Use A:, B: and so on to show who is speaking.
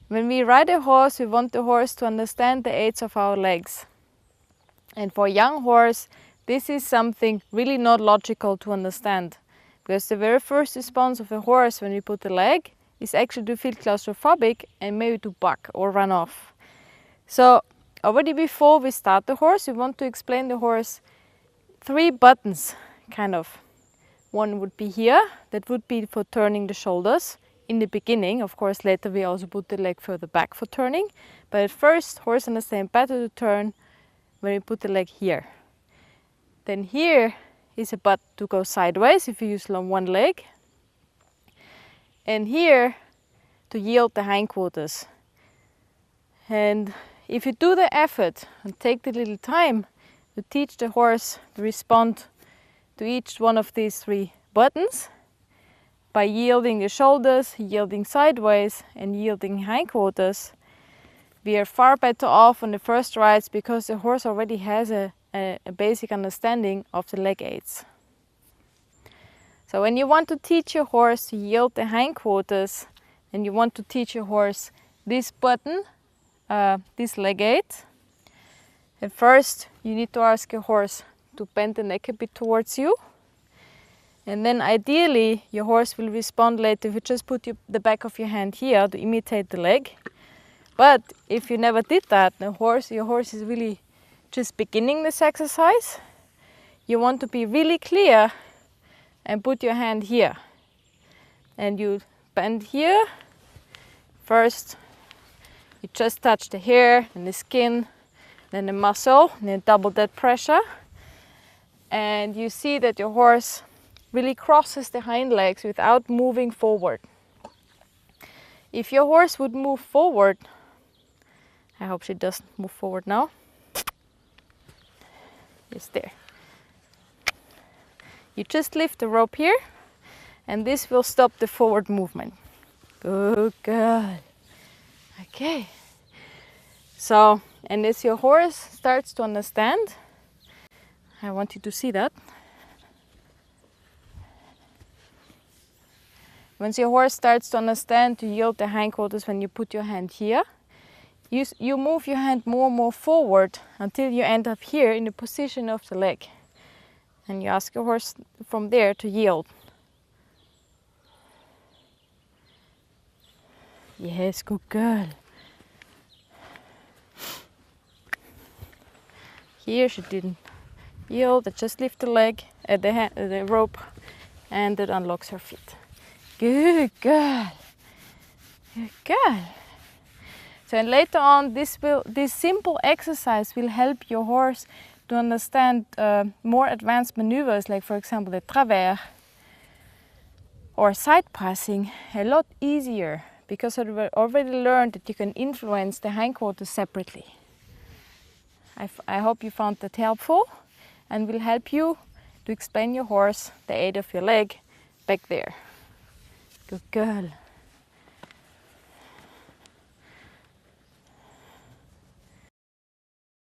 A: When we ride a horse, we want the horse to understand the aids of our legs. And for a young horse, this is something really not logical to understand. Because the very first response of a horse when we put the leg is actually to feel claustrophobic and maybe to buck or run off. So already before we start the horse, we want to explain the horse 3 buttons, kind of. One would be here, that would be for turning the shoulders in the beginning. Of course, later we also put the leg further back for turning. But at first, horse understands better to turn when we put the leg here. Then here is a butt to go sideways if you use one leg. And here to yield the hindquarters. And if you do the effort and take the little time to teach the horse to respond to each one of these 3 buttons by yielding the shoulders, yielding sideways and yielding hindquarters, we are far better off on the first rides because the horse already has a basic understanding of the leg aids. So when you want to teach your horse to yield the hindquarters and you want to teach your horse this button, this leg aid, at first you need to ask your horse to bend the neck a bit towards you. And then ideally your horse will respond later if you just put the back of your hand here to imitate the leg. But if you never did that, your horse is really just beginning this exercise. You want to be really clear and put your hand here. And you bend here. First, you just touch the hair and the skin, then the muscle, and then double that pressure. And you see that your horse really crosses the hind legs without moving forward. If your horse would move forward, I hope she doesn't move forward now. Just there. You just lift the rope here, and this will stop the forward movement. Good girl. Okay. So, and as your horse starts to understand, I want you to see that. Once your horse starts to understand to yield the hindquarters when you put your hand here, you move your hand more and more forward until you end up here in the position of the leg. And you ask your horse from there to yield. Yes, good girl. Here she didn't yield, I just lift the leg, the rope, and it unlocks her feet. Good girl. Good girl. So and later on, this simple exercise will help your horse to understand more advanced maneuvers, like for example the Travers or side passing, a lot easier because I've already learned that you can influence the hindquarters separately. I hope you found that helpful and will help you to explain your horse the aid of your leg back there. Good girl.